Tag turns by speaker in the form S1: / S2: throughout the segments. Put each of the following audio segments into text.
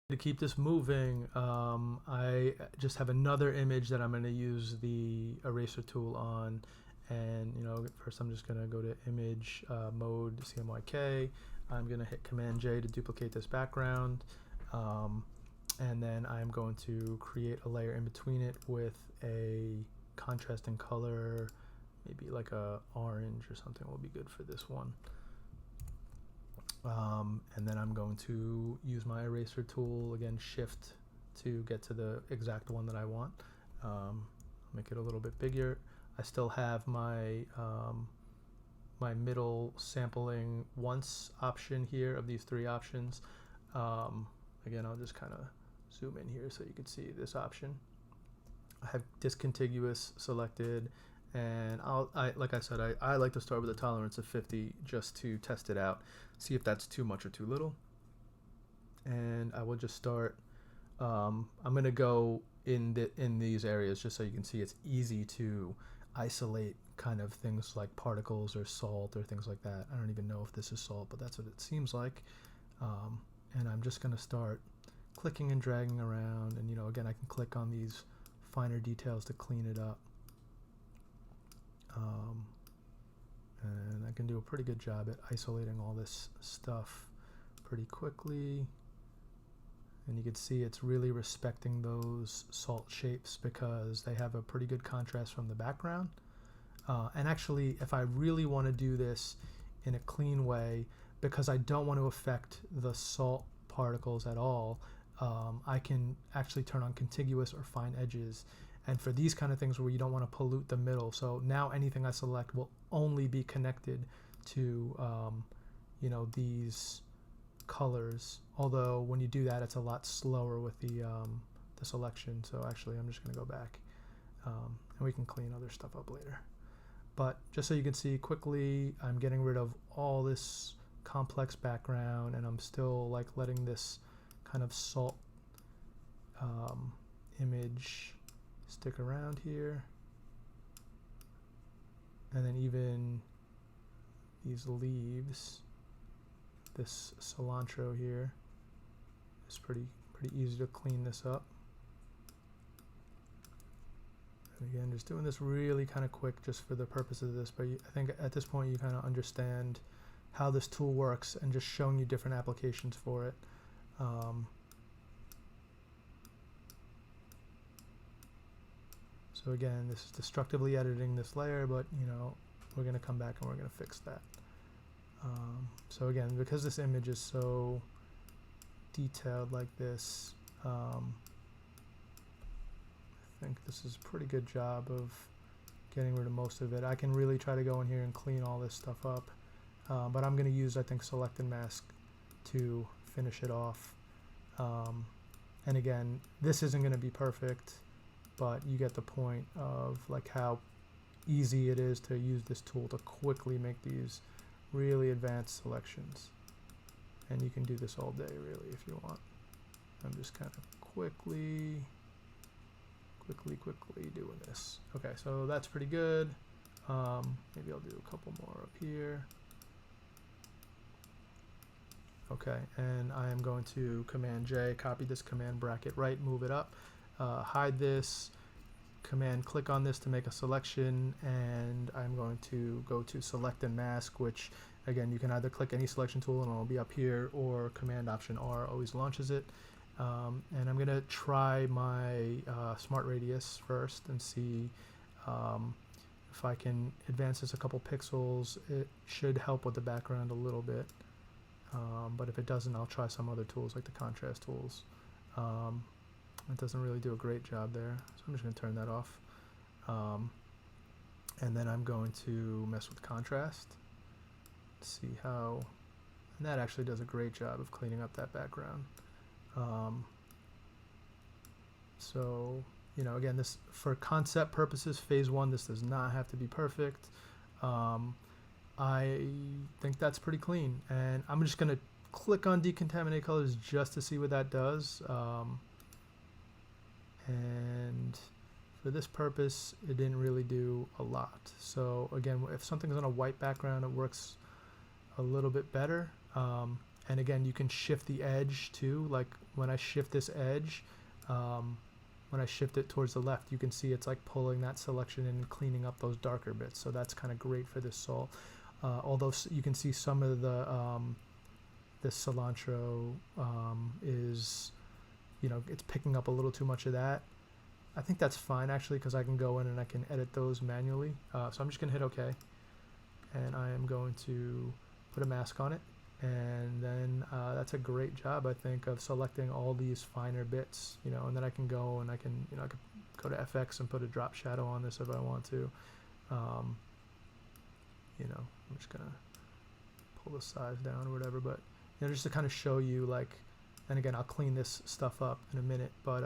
S1: To keep this moving, I just have another image that I'm going to use the eraser tool on. And first I'm just going to go to image mode, CMYK. I'm going to hit Command J to duplicate this background. And then I'm going to create a layer in between it with a contrasting color, maybe like a orange or something will be good for this one. And then I'm going to use my eraser tool, again shift to get to the exact one that I want. Make it a little bit bigger. I still have my my middle sampling once option here of these three options. Again, I'll just kind of zoom in here so you can see this option. I have discontiguous selected, and like I said, I like to start with a tolerance of 50 just to test it out, see if that's too much or too little. And I will just start. I'm gonna go in these areas just so you can see it's easy to isolate kind of things like particles or salt or things like that. I don't even know if this is salt, but that's what it seems like. And I'm just gonna start clicking and dragging around, and again I can click on these finer details to clean it up. And I can do a pretty good job at isolating all this stuff pretty quickly. And you can see it's really respecting those salt shapes because they have a pretty good contrast from the background. And actually, if I really want to do this in a clean way, because I don't want to affect the salt particles at all, I can actually turn on contiguous or fine edges. And for these kind of things where you don't want to pollute the middle, so now anything I select will only be connected to these colors. Although when you do that, it's a lot slower with the selection. So actually, I'm just going to go back, and we can clean other stuff up later. But just so you can see quickly, I'm getting rid of all this complex background, and I'm still like letting this kind of salt image stick around here. And then even these leaves, this cilantro here, is pretty easy to clean this up. And again, just doing this really kind of quick just for the purpose of this, but I think at this point you kind of understand how this tool works and just showing you different applications for it. So again, this is destructively editing this layer, but we're going to come back and we're going to fix that. So again, because this image is so detailed like this, I think this is a pretty good job of getting rid of most of it. I can really try to go in here and clean all this stuff up, but I'm going to use, I think, select and mask to finish it off. And again, this isn't going to be perfect, but you get the point of like how easy it is to use this tool to quickly make these really advanced selections. And you can do this all day really if you want. I'm just kind of quickly doing this. Okay, so that's pretty good. Maybe I'll do a couple more up here. Okay, and I am going to Command J, copy this command bracket right, move it up, hide this, Command click on this to make a selection, and I'm going to go to select and mask, which again you can either click any selection tool and it'll be up here, or Command Option R always launches it. And I'm going to try my Smart Radius first and see if I can advance this a couple pixels. It should help with the background a little bit. But if it doesn't, I'll try some other tools like the contrast tools. It doesn't really do a great job there, so I'm just going to turn that off. And then I'm going to mess with contrast, see how, and that actually does a great job of cleaning up that background. So again, this for concept purposes, phase one, this does not have to be perfect. I think that's pretty clean, and I'm just going to click on decontaminate colors just to see what that does. And for this purpose, it didn't really do a lot. So again, if something's on a white background, it works a little bit better. And again, you can shift the edge too. Like when I shift this edge, when I shift it towards the left, you can see it's like pulling that selection in and cleaning up those darker bits. So that's kind of great for this salt. Although you can see some of the this cilantro is, you know, it's picking up a little too much of that. I think that's fine actually, because I can go in and I can edit those manually. So I'm just gonna hit OK, and I am going to put a mask on it. And then that's a great job, I think, of selecting all these finer bits, you know, and then I can go and I can, you know, I could go to FX and put a drop shadow on this if I want to. You know, I'm just gonna pull the size down or whatever, but you know, just to kind of show you, like, and again, I'll clean this stuff up in a minute, but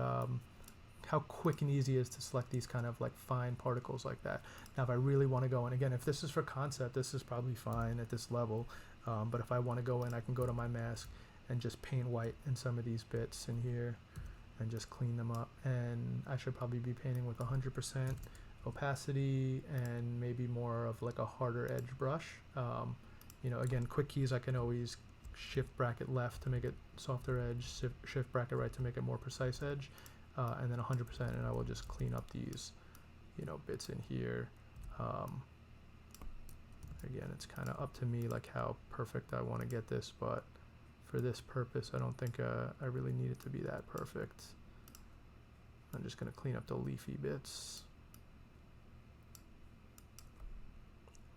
S1: how quick and easy it is to select these kind of like fine particles like that. Now, if I really want to go, and again, if this is for concept, this is probably fine at this level. But if I want to go in, I can go to my mask and just paint white in some of these bits in here and just clean them up. And I should probably be painting with 100% opacity and maybe more of like a harder edge brush. You know, again, quick keys, I can always shift bracket left to make it softer edge, shift bracket right to make it more precise edge, and then 100%, and I will just clean up these, you know, bits in here. Again, it's kind of up to me, like how perfect I want to get this, but for this purpose, I don't think I really need it to be that perfect. I'm just going to clean up the leafy bits,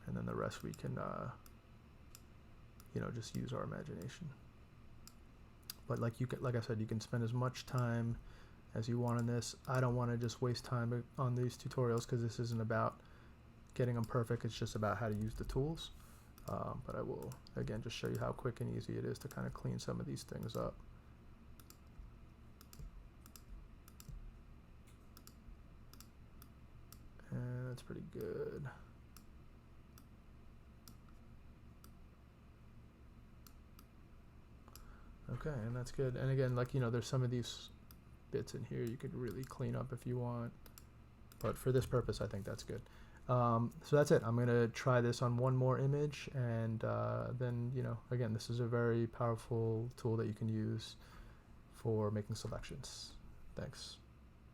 S1: and then the rest we can, you know, just use our imagination. But like I said, you can spend as much time as you want on this. I don't want to just waste time on these tutorials because this isn't about getting them perfect. It's just about how to use the tools. But I will, again, just show you how quick and easy it is to kind of clean some of these things up. And that's pretty good. Okay, and that's good. And again, like, you know, there's some of these bits in here you could really clean up if you want. But for this purpose, I think that's good. So that's it. I'm going to try this on one more image, and then, you know, again, this is a very powerful tool that you can use for making selections. Thanks.